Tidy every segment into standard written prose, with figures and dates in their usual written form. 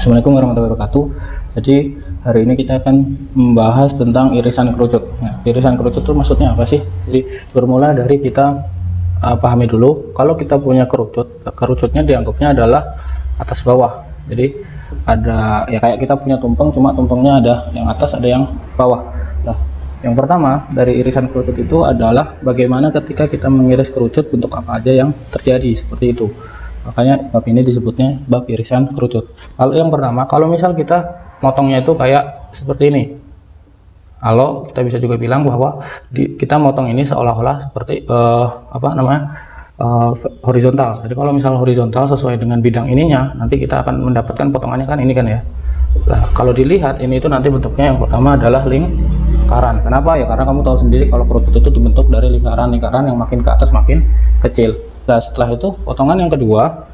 Assalamualaikum warahmatullahi wabarakatuh. Jadi hari ini kita akan membahas tentang irisan kerucut. Nah, irisan kerucut itu maksudnya apa sih? Jadi bermula dari kita pahami dulu. Kalau kita punya kerucut, kerucutnya dianggapnya adalah atas bawah. Jadi ada ya kayak kita punya tumpeng, cuma tumpengnya ada yang atas, ada yang bawah. Nah, yang pertama dari irisan kerucut itu adalah bagaimana ketika kita mengiris kerucut, bentuk apa aja yang terjadi seperti itu. Makanya bab ini disebutnya bab irisan kerucut. Kalau yang pertama, kalau misal kita motongnya itu kayak seperti ini, kalau kita bisa juga bilang bahwa kita motong ini seolah-olah seperti horizontal. Jadi kalau misal horizontal sesuai dengan bidang ininya, nanti kita akan mendapatkan potongannya kan ini kan ya. Nah, kalau dilihat ini itu nanti bentuknya yang pertama adalah lingkaran. Kenapa ya? Karena kamu tahu sendiri kalau kerucut itu dibentuk dari lingkaran-lingkaran yang makin ke atas makin kecil. Nah, setelah itu potongan yang kedua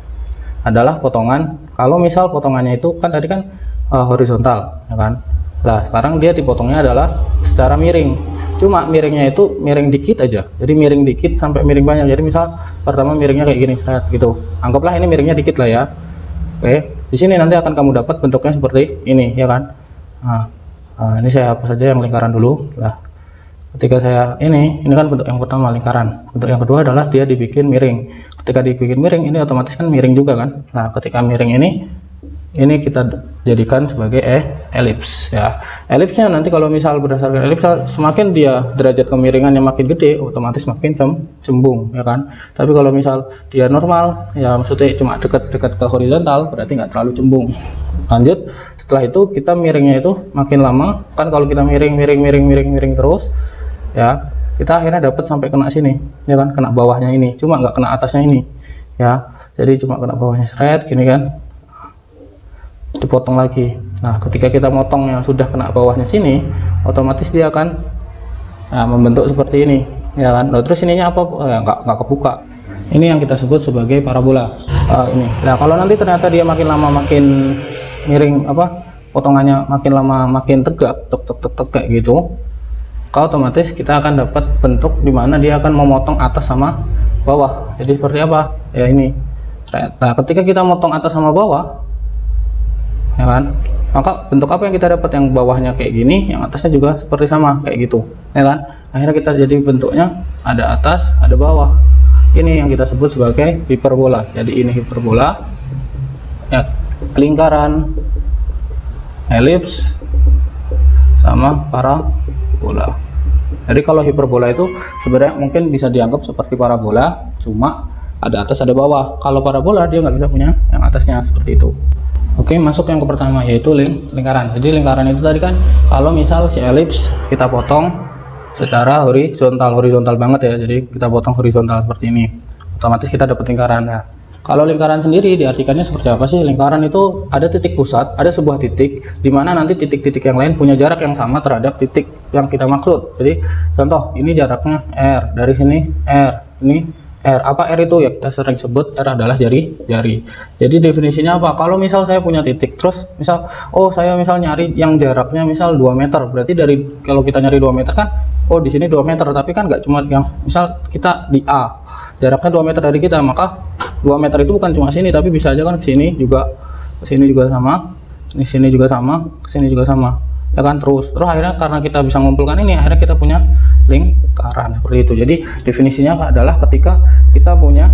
adalah potongan, kalau misal potongannya itu kan tadi kan horizontal ya kan. Nah, sekarang dia dipotongnya adalah secara miring, cuma miringnya itu miring dikit aja, jadi miring dikit sampai miring banyak. Jadi misal pertama miringnya kayak gini gitu, anggaplah ini miringnya dikit lah ya. Oke, di sini nanti akan kamu dapat bentuknya seperti ini ya kan. Ini saya hapus saja yang lingkaran dulu lah. Ketika saya ini kan bentuk yang pertama lingkaran. Bentuk yang kedua adalah dia dibikin miring. Ketika dibikin miring, ini otomatis kan miring juga kan. Nah, ketika miring ini kita jadikan sebagai elips ya. Elipsnya nanti kalau misal berdasarkan elips, semakin dia derajat kemiringannya makin gede, otomatis makin cembung ya kan. Tapi kalau misal dia normal ya, maksudnya cuma dekat-dekat ke horizontal, berarti nggak terlalu cembung. Lanjut, setelah itu kita miringnya itu makin lama kan, kalau kita miring terus ya, kita akhirnya dapat sampai kena sini ya kan, kena bawahnya ini, cuma nggak kena atasnya ini ya. Jadi cuma kena bawahnya seret gini kan, dipotong lagi. Nah, ketika kita motong yang sudah kena bawahnya sini, otomatis dia akan membentuk seperti ini ya kan. Nah, terus ininya apa ya, nggak kebuka. Ini yang kita sebut sebagai parabola ini. Nah, kalau nanti ternyata dia makin lama makin miring, potongannya makin lama makin tegak, tek kayak gitu, otomatis kita akan dapat bentuk dimana dia akan memotong atas sama bawah. Jadi seperti apa ya ini. Nah, ketika kita motong atas sama bawah ya kan, maka bentuk apa yang kita dapat? Yang bawahnya kayak gini, yang atasnya juga seperti sama kayak gitu ya kan. Akhirnya kita jadi bentuknya ada atas ada bawah. Ini yang kita sebut sebagai hiperbola. Jadi ini hiperbola ya, lingkaran, elips sama parabola. Jadi kalau hiperbola itu sebenarnya mungkin bisa dianggap seperti parabola, cuma ada atas ada bawah. Kalau parabola dia nggak bisa punya yang atasnya seperti itu. Oke, masuk yang ke pertama, yaitu lingkaran. Jadi lingkaran itu tadi kan, kalau misal si elips kita potong secara horizontal banget ya, jadi kita potong horizontal seperti ini, otomatis kita dapat lingkaran. Nah, kalau lingkaran sendiri diartikannya seperti apa sih? Lingkaran itu ada titik pusat, ada sebuah titik di mana nanti titik-titik yang lain punya jarak yang sama terhadap titik yang kita maksud. Jadi contoh, ini jaraknya R, dari sini R, ini R. Apa R itu? Ya kita sering sebut R adalah jari-jari. Jadi definisinya apa? Kalau misal saya punya titik, terus misal saya misal nyari yang jaraknya misal 2 meter, berarti kalau kita nyari 2 meter kan, di sini 2 meter, tapi kan nggak cuma yang misal kita di A, jaraknya 2 meter dari kita, maka 2 meter itu bukan cuma sini, tapi bisa aja kan ke sini juga sama, di sini juga sama, ke sini juga sama ya kan. Terus akhirnya karena kita bisa ngumpulkan ini, akhirnya kita punya lingkaran seperti itu. Jadi definisinya adalah ketika kita punya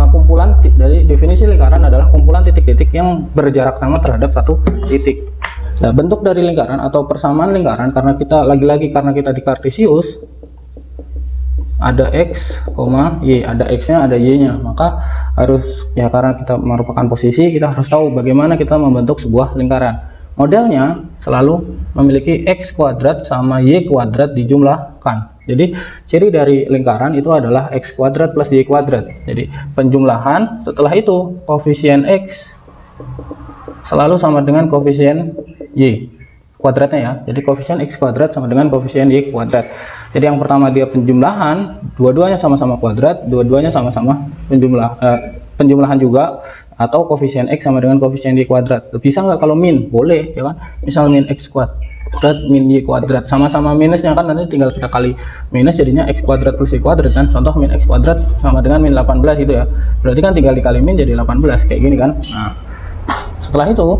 kumpulan dari definisi lingkaran adalah kumpulan titik-titik yang berjarak sama terhadap satu titik. Nah, bentuk dari lingkaran atau persamaan lingkaran, karena kita di Kartesius, ada X, Y, ada X-nya, ada Y-nya, maka harus ya, karena kita merupakan posisi, kita harus tahu bagaimana kita membentuk sebuah lingkaran. Modelnya selalu memiliki X kuadrat sama Y kuadrat dijumlahkan. Jadi ciri dari lingkaran itu adalah X kuadrat plus Y kuadrat. Jadi penjumlahan, setelah itu koefisien X selalu sama dengan koefisien Y kuadratnya ya. Jadi koefisien X kuadrat sama dengan koefisien Y kuadrat. Jadi yang pertama dia penjumlahan, dua-duanya sama-sama kuadrat, dua-duanya sama-sama penjumlahan juga, atau koefisien X sama dengan koefisien Y kuadrat. Bisa nggak kalau min? Boleh ya kan. Misal min X kuadrat min Y kuadrat, sama-sama minusnya kan, nanti tinggal kita kali minus, jadinya X kuadrat plus Y kuadrat kan. Contoh min X kuadrat sama dengan min 18 itu ya, berarti kan tinggal dikali min jadi 18 kayak gini kan. Nah, setelah itu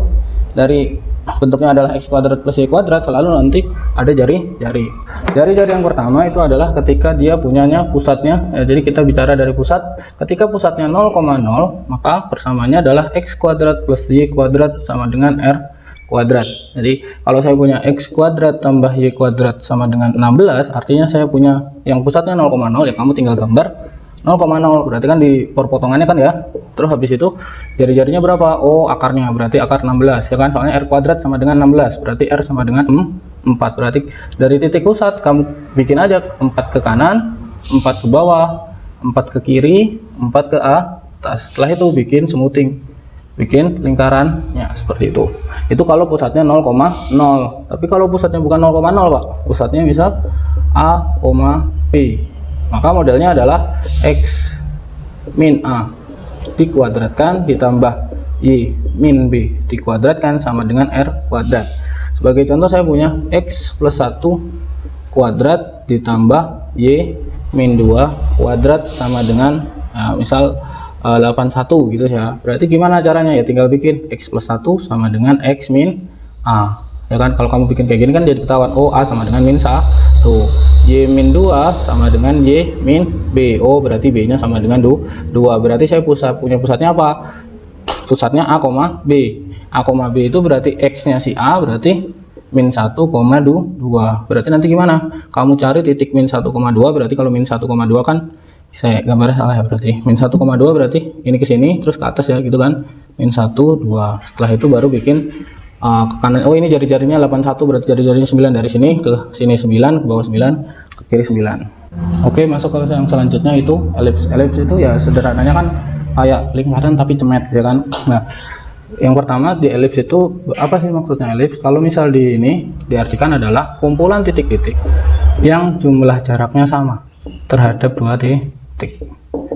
dari bentuknya adalah x kuadrat plus y kuadrat, selalu nanti ada jari-jari. Jari-jari yang pertama itu adalah ketika dia punyanya pusatnya, jadi kita bicara dari pusat. Ketika pusatnya 0,0, maka persamaannya adalah x kuadrat plus y kuadrat sama dengan r kuadrat. Jadi kalau saya punya x kuadrat tambah y kuadrat sama dengan 16, artinya saya punya yang pusatnya 0,0, ya kamu tinggal gambar 0,0, berarti kan di perpotongannya kan ya. Terus habis itu jari-jarinya berapa? Oh, akarnya berarti akar 16 ya kan, soalnya r kuadrat sama dengan 16, berarti r sama dengan 4. Berarti dari titik pusat kamu bikin aja 4 ke kanan, 4 ke bawah, 4 ke kiri, 4 ke atas. Setelah itu bikin smoothing, bikin lingkaran ya seperti itu. Itu kalau pusatnya 0,0. Tapi kalau pusatnya bukan 0,0 Pak, pusatnya misal A, P, maka modelnya adalah x min a dikuadratkan ditambah y min b dikuadratkan sama dengan r kuadrat. Sebagai contoh saya punya x plus 1 kuadrat ditambah y min 2 kuadrat sama dengan misal 81 gitu ya. Berarti gimana caranya? Ya tinggal bikin x plus 1 sama dengan x min a. Ya kan, kalau kamu bikin kayak gini kan jadi ketahuan, oh a sama dengan min 1, y min 2 sama dengan y min b, oh berarti b nya sama dengan 2. Berarti saya punya pusatnya apa? Pusatnya a, b. A, b itu berarti x nya si a berarti min 1,2. Berarti nanti gimana? Kamu cari titik min 1,2, berarti kalau min 1,2 kan saya gambarnya salah ya, berarti min 1,2 berarti ini ke sini terus ke atas ya gitu kan, min 1, 2. Setelah itu baru bikin ke kanan. Oh ini jari-jarinya 81, berarti jari-jarinya 9 dari sini ke sini 9, ke bawah 9, ke kiri 9. Oke, masuk ke yang selanjutnya itu elips. Elips itu ya sederhananya kan kayak lingkaran tapi cemet ya kan. Nah, yang pertama di elips itu apa sih maksudnya elips? Kalau misal di ini diartikan adalah kumpulan titik-titik yang jumlah jaraknya sama terhadap dua titik.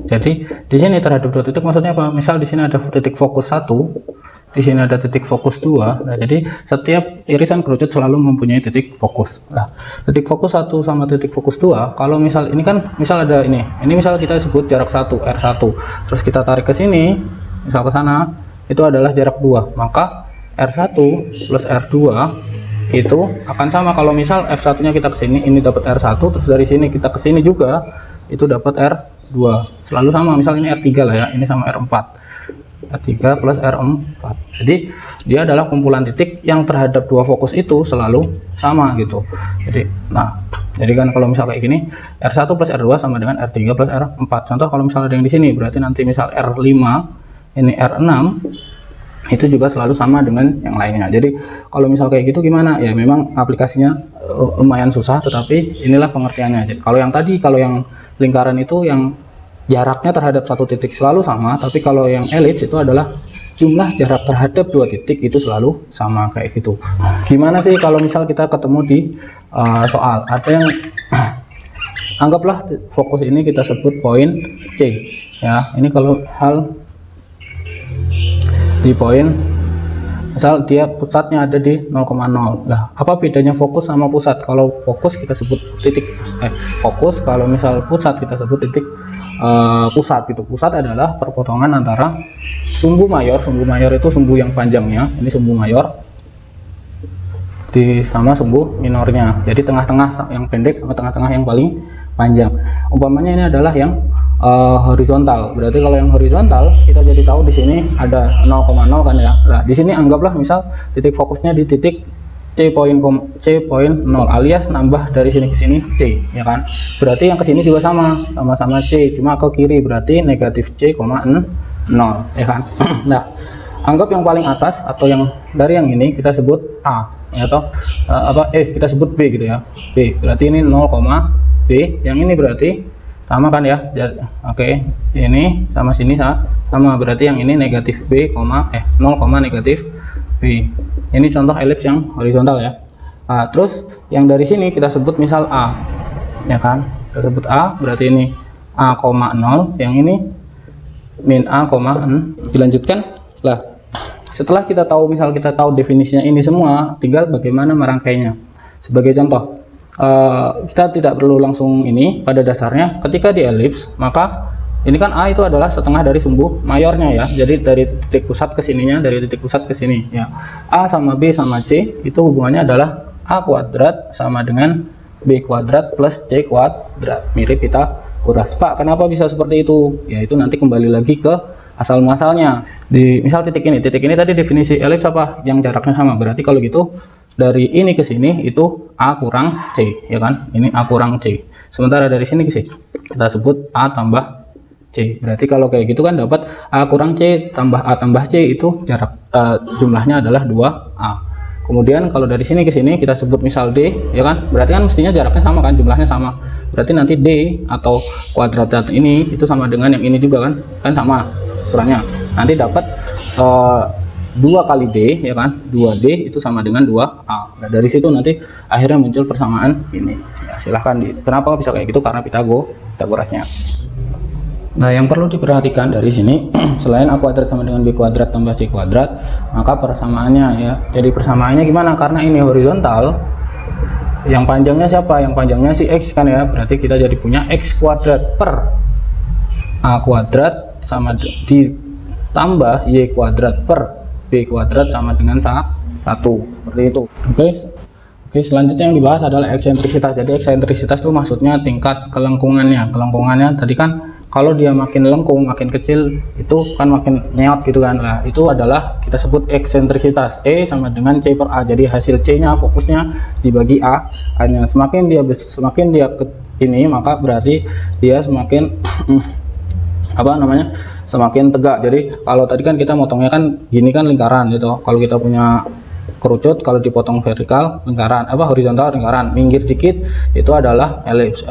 Jadi di sini terhadap dua titik maksudnya apa? Misal di sini ada titik fokus 1, di sini ada titik fokus 2. Nah, jadi setiap irisan kerucut selalu mempunyai titik fokus. Nah, titik fokus 1 sama titik fokus 2, kalau misal ini kan misal ada ini misal kita sebut jarak 1, R1. Terus kita tarik ke sini, misal ke sana, itu adalah jarak 2. Maka R1 plus R2 itu akan sama. Kalau misal F1-nya kita ke sini, ini dapat R1, terus dari sini kita ke sini juga itu dapat R2. Selalu sama. Misal ini R3 lah ya, ini sama R4. R3 plus R4. Jadi dia adalah kumpulan titik yang terhadap dua fokus itu selalu sama gitu. Jadi jadi kan kalau misal kayak gini, R1 plus R2 sama dengan R3 plus R4. Contoh kalau misalnya ada yang di sini, berarti nanti misal R5 ini R6 itu juga selalu sama dengan yang lainnya. Jadi kalau misal kayak gitu gimana? Ya memang aplikasinya lumayan susah, tetapi inilah pengertiannya. Jadi kalau yang lingkaran itu yang jaraknya terhadap satu titik selalu sama, tapi kalau yang elips itu adalah jumlah jarak terhadap dua titik itu selalu sama kayak gitu. Gimana sih kalau misal kita ketemu di soal ada yang anggaplah fokus ini kita sebut poin C ya. Ini kalau hal di poin misal dia pusatnya ada di 0,0. Nah, apa bedanya fokus sama pusat? Kalau fokus kita sebut titik fokus, kalau misal pusat kita sebut titik pusat gitu. Pusat adalah perpotongan antara sumbu mayor. Sumbu mayor itu sumbu yang panjangnya, ini sumbu mayor sama sumbu minornya. Jadi tengah-tengah yang pendek sama tengah-tengah yang paling panjang. Umpamanya ini adalah yang horizontal. Berarti kalau yang horizontal kita jadi tahu di sini ada 0,0 kan ya. Nah, di sini anggaplah misal titik fokusnya di titik C.0 alias nambah dari sini ke sini C ya kan. Berarti yang ke sini juga sama-sama C, cuma ke kiri berarti negatif C, 0 ya kan. Nah, anggap yang paling atas atau yang dari yang ini kita sebut A ya, atau kita sebut B gitu ya. B berarti ini 0, B, yang ini berarti sama kan ya. Oke, ini sama sini sama, berarti yang ini negatif B, 0, negatif B. Ini contoh elips yang horizontal ya. Terus yang dari sini kita sebut misal A ya kan, kita sebut A berarti ini A, 0, yang ini min A, dilanjutkan lah. Setelah kita tahu definisinya ini semua, tinggal bagaimana merangkainya. Sebagai contoh, kita tidak perlu langsung ini pada dasarnya ketika di elips, maka Ini kan A itu adalah setengah dari sumbu mayornya ya. Jadi dari titik pusat ke sininya, dari titik pusat ke sini ya. A sama B sama C itu hubungannya adalah A kuadrat sama dengan B kuadrat plus C kuadrat. Mirip Pitagoras. Pak, kenapa bisa seperti itu? Ya itu nanti kembali lagi ke asal muasalnya. Di misal titik ini tadi definisi elips apa? Yang jaraknya sama. Berarti kalau gitu dari ini ke sini itu A kurang C, ya kan? Ini A kurang C. Sementara dari sini ke sini kita sebut A tambah C. Berarti kalau kayak gitu kan dapat A kurang C tambah A tambah C itu jarak jumlahnya adalah 2A. Kemudian kalau dari sini ke sini kita sebut misal D, ya kan? Berarti kan mestinya jaraknya sama kan, jumlahnya sama. Berarti nanti D atau kuadrat ini itu sama dengan yang ini juga kan? Kan sama ukurannya. Nanti dapat 2 kali D, ya kan? 2D itu sama dengan 2A. Nah, dari situ nanti akhirnya muncul persamaan ini. Ya, silahkan kenapa bisa kayak gitu? Karena Pitagorasnya. Nah, yang perlu diperhatikan dari sini, selain A kuadrat sama dengan B kuadrat tambah C kuadrat, maka persamaannya ya. Jadi persamaannya gimana? Karena ini horizontal, yang panjangnya siapa? Yang panjangnya si X kan ya. Berarti kita jadi punya X kuadrat per A kuadrat sama ditambah Y kuadrat per B kuadrat sama dengan 1. Seperti itu. Oke, selanjutnya yang dibahas adalah eksentrisitas. Jadi eksentrisitas itu maksudnya tingkat kelengkungannya. Kelengkungannya tadi kan kalau dia makin lengkung, makin kecil, itu kan makin nyeot gitu kan. Nah, itu adalah kita sebut eksentrisitas. E sama dengan C per A. Jadi hasil C-nya fokusnya dibagi A. Hanya semakin dia ke ini, maka berarti dia semakin semakin tegak. Jadi kalau tadi kan kita motongnya kan gini kan lingkaran gitu. Kalau kita punya kerucut, kalau dipotong vertikal lingkaran, horizontal lingkaran, minggir dikit itu adalah elips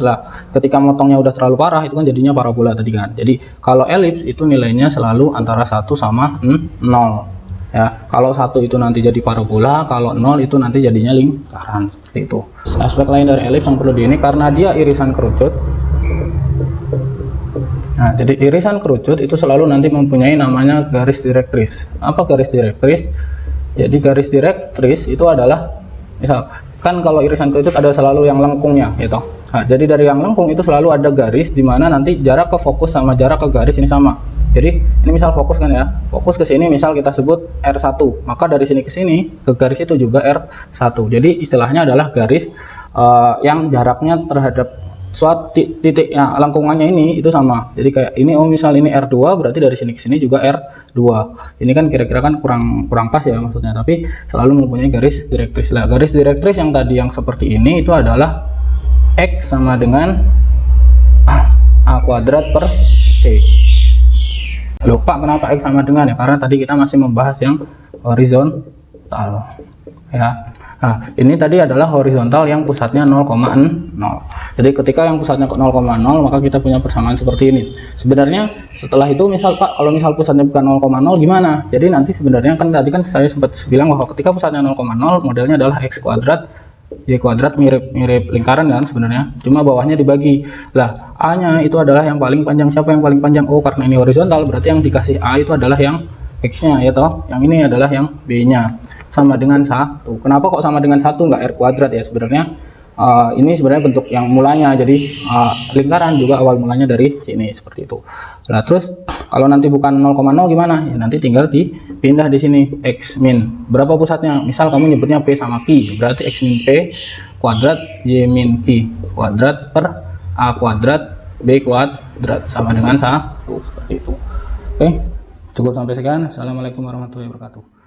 lah. Ketika motongnya udah terlalu parah itu kan jadinya parabola tadi kan. Jadi kalau elips itu nilainya selalu antara 1 sama 0 ya. Kalau 1 itu nanti jadi parabola, kalau 0 itu nanti jadinya lingkaran, seperti itu. Aspek lain dari elips yang perlu ini karena dia irisan kerucut. Nah, jadi irisan kerucut itu selalu nanti mempunyai namanya garis direktris. Apa garis direktris? Jadi garis direktris itu adalah, misal kan kalau irisan kerucut ada selalu yang lengkungnya gitu. Nah, jadi dari yang lengkung itu selalu ada garis di mana nanti jarak ke fokus sama jarak ke garis ini sama. Jadi ini misal fokus kan ya, fokus ke sini misal kita sebut R1, maka dari sini ke sini ke garis itu juga R1. Jadi istilahnya adalah garis yang jaraknya terhadap suatu titik lengkungannya ini itu sama. Jadi kayak ini misal ini R2 berarti dari sini ke sini juga R2. Ini kan kira-kira kan kurang pas ya maksudnya, tapi selalu mempunyai garis direktris lah. Garis direktris yang tadi yang seperti ini itu adalah X sama dengan A kuadrat per C. Lupa kenapa X sama dengan ya, karena tadi kita masih membahas yang horizontal ya. Nah, ini tadi adalah horizontal yang pusatnya 0,0. Jadi ketika yang pusatnya 0,0 maka kita punya persamaan seperti ini. Sebenarnya setelah itu misal Pak, kalau misal pusatnya bukan 0,0 gimana? Jadi nanti sebenarnya kan tadi kan saya sempat bilang bahwa ketika pusatnya 0,0 modelnya adalah X kuadrat Y kuadrat mirip lingkaran kan sebenarnya. Cuma bawahnya dibagi. Lah, A-nya itu adalah yang paling panjang. Siapa yang paling panjang? Oh, karena ini horizontal berarti yang dikasih A itu adalah yang X-nya ya toh. Yang ini adalah yang B-nya. Sama dengan 1. Kenapa kok sama dengan 1 nggak R kuadrat ya? Sebenarnya ini sebenarnya bentuk yang mulanya. Jadi lingkaran juga awal mulanya dari sini seperti itu. Nah, terus kalau nanti bukan 0,0 gimana? Ya nanti tinggal dipindah di sini X min. Berapa pusatnya? Misal kamu nyebutnya P sama Q. Berarti X min P kuadrat Y min Q kuadrat per A kuadrat B kuadrat sama dengan 1. Seperti itu. Oke. Cukup sampai sekian. Assalamualaikum warahmatullahi wabarakatuh.